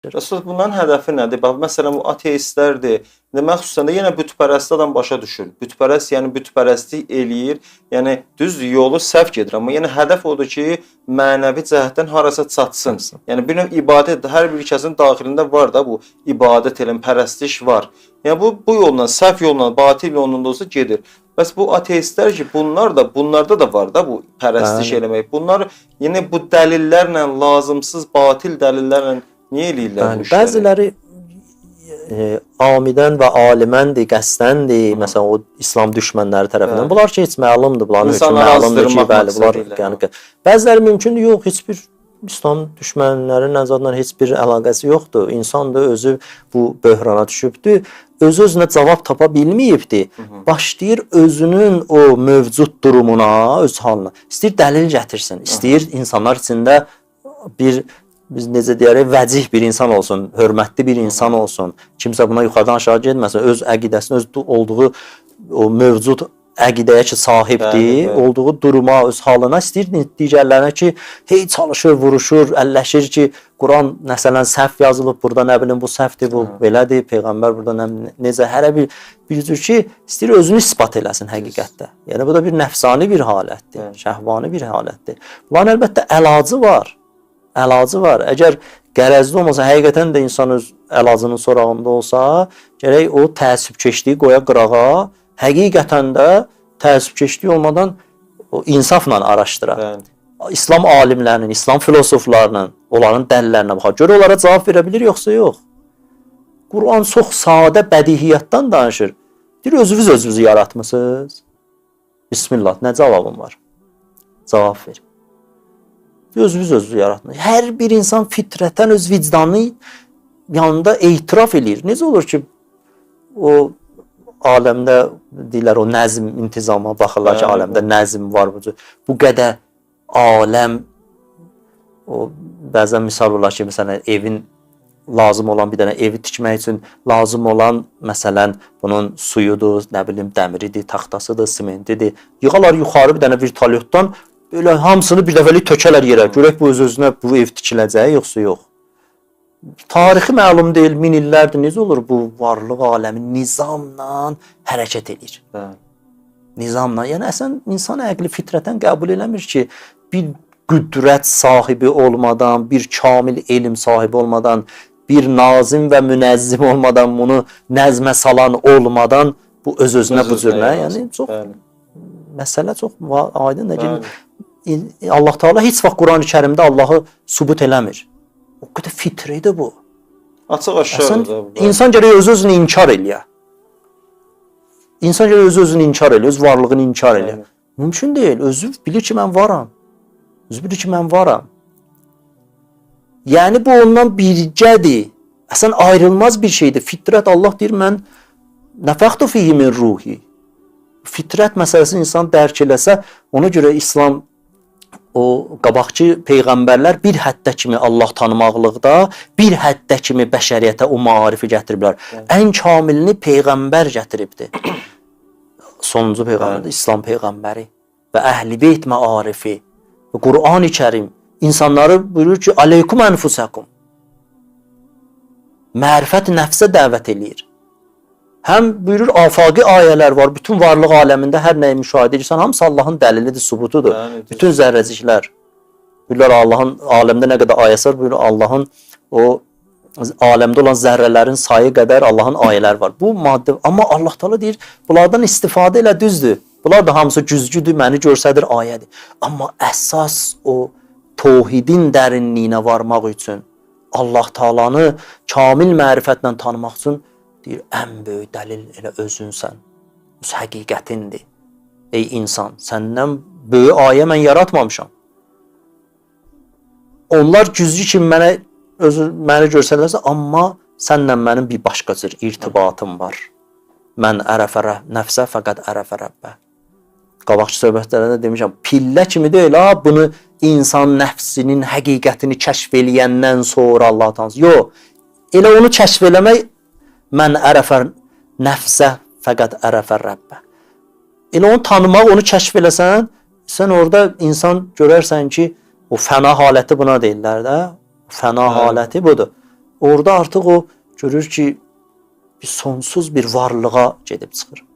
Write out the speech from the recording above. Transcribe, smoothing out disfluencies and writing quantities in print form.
Əsas bunların hədəfi nədir? Bax, məsələn, bu ateistlərdir. Məxsusən də yenə bütpərəst adam başa düşür. Bütpərəst, yəni bütpərəstlik eləyir. Yəni düz yolu səhv gedir, amma yenə hədəf odur ki, mənəvi cəhətdən harasa çatsın. Yəni bir növ ibadət hər bir kəsin daxilində var da bu ibadət eləm, pərəstiş var. Yəni bu yolla, səhv yolla, batil yolla da olsa gedir. Bəs bu ateistlər ki, bunlarda da var da bu pərəstiş eləmək. Bunlar yenə bu dəlillərlə, lazımsız batil dəlillərlə niyə eləyirlər bu işləri? Bəziləri amidən və aliməndir, qəsdəndir, məsələn o İslam düşmənləri tərəfindən. Bunlar ki, heç məlumdur, bunların üçün məlumdur ki, bəli, bunlar yəni bəziləri mümkündür, yox, heç bir İslam düşmənlərinin azadla heç bir əlaqəsi yoxdur. İnsan da özü bu böhrana düşübdür. Öz-özünə cavab tapa bilməyibdir. Başlayır özünün o mövcud durumuna, öz halına. İstəyir dəlil gətirsin, istəyir insanlar içində biz necə deyərik, vəcih bir insan olsun, hörmətli bir insan olsun. Kimsə buna yuxarıdan aşağı getməsin, öz əqidəsinin, öz olduğu o mövcud əqidəyə ki, sahibdir, olduğu duruma, öz halına istəyir digərlərinə ki, hey çalışır, vuruşur, əlləşir ki, Quran məsələn səhv yazılıb, burada nə bilim bu səhvdir, bu belədir, Peyğəmbər burada necə, hərə bir cür ki, istəyir özünü ispat eləsin həqiqətdə. Yəni bu da bir nəfsani bir halətdir, şəhvani bir halətdir. Bunların əlbəttə əlacı var. Əlacı var. Əgər qərəzli olmasa, həqiqətən də insan öz əlacının sorağında olsa, gərək o təəssübkeşliyi qoya qırağa, həqiqətən də təəssübkeşliyi olmadan o insafla araşdıra. İslam alimlərinin, İslam filosoflarının, onların dəlillərinə baxar. Gör onlara cavab verə bilir, yoxsa yox. Quran çox sadə bədihiyyatdan danışır. Deyir, özünüzü yaratmısınız. Bismillah, nə cavabım var? Cavab ver. Özünüzü yaratmır. Hər bir insan fitrətən öz vicdanı yanında etiraf eləyir. Necə olur ki, o aləmdə deyirlər, o nəzm, intizama baxırlar ki, aləmdə nəzm var. Bu qədər aləm, o bəzən misal olar ki, məsələn, evin lazım olan bir dənə evi tikmək üçün lazım olan, məsələn, bunun suyudur, nə bilim, dəmiridir, taxtasıdır, simentidir. Yığalar yuxarı bir dənə vertolyotdan böyle hamısını bir dəfəlik tökələr yerə. Görək bu öz-özünə bu ev tikiləcək, yoxsa yox. Tarixi məlum deyil, min illərdir. Necə olur bu varlıq aləmi nizamla hərəkət edir. Nizamla. Yəni, əsən insan əqli fitrətən qəbul eləmir ki, bir qüdrət sahibi olmadan, bir kamil elm sahibi olmadan, bir nazim və münəzzim olmadan, bunu nəzmə salan olmadan bu öz-özünə bu cürlə. Yəni, çox məsələ çox aydındır ki, Allah Teala heç vaxt Quran-ı Kərimdə Allahı sübut eləmir. O qədər fitridir bu. Açıq aşağıdır. İnsan gərək öz-özünü inkar eləyə. İnsan gərək öz-özünü inkar eləyə, öz varlığını inkar eləyə. Mümkün deyil. Özü bilir ki, mən varam. Özü bilir ki, mən varam. Yəni, bu ondan bircədir. Əsən ayrılmaz bir şeydir. Fitrət, Allah deyir, mən nəfəxtu fihi min ruhi. Fitrət məsələsini insan dərk eləsə, ona görə İslam o qabaqçı peyğəmbərlər bir həddə kimi Allah tanımaqlıqda, bir həddə kimi bəşəriyyətə o maarifi gətiriblər. Ən kamilini peyğəmbər gətiribdir. Sonuncu peyğəmbər, İslam peyğəmbəri və əhl-i beyt maarifi və Quran-ı Kərim insanları buyurur ki, aleykum ənfusəkum. Mərifət nəfsə dəvət eləyir. Həm buyurur, afaqi ayələr var. Bütün varlıq aləmində hər nəyi müşahidə edirsən, hamısı Allahın dəlilidir, subutudur. Bütün zərrəciklər. Buyurur, Allahın aləmdə nə qədər ayəsi var, buyurur, Allahın o aləmdə olan zərrələrin sayı qədər Allahın ayələr var. Bu maddə, amma Allah Teala deyir, bunlardan istifadə elə düzdür. Bunlar da hamısı güzgüdür, məni görsədir, ayədir. Amma əsas o tövhidin dərinliyinə varmaq üçün, Allah Teala'nı kamil mərifətlə tanımaq üçün deyir, ən böyük dəlil elə özünsən. Öz həqiqətindir. Ey insan, səndən böyük ayə mən yaratmamışam. Onlar güzgü kimi məni görsələrsə, amma sənlə mənim bir başqa cür irtibatım var. Mən ərəfə nəfsə fəqət ərəfə rəbbə. Qabaqçı söhbətlərində demişəm, pillə kimi deyil, bunu insan nəfsinin həqiqətini kəşf eləyəndən sonra Allah tanısın. Yox, elə onu kəşf eləmək mən ərəfə nəfsə fəqət ərəfə rəbbə. Elə onu tanımaq, onu kəşf eləsən, sən orada insan görərsən ki, o fəna haləti buna deyirlər də. Fəna haləti budur. orada artıq o görür ki bir sonsuz bir varlığa gedib çıxır.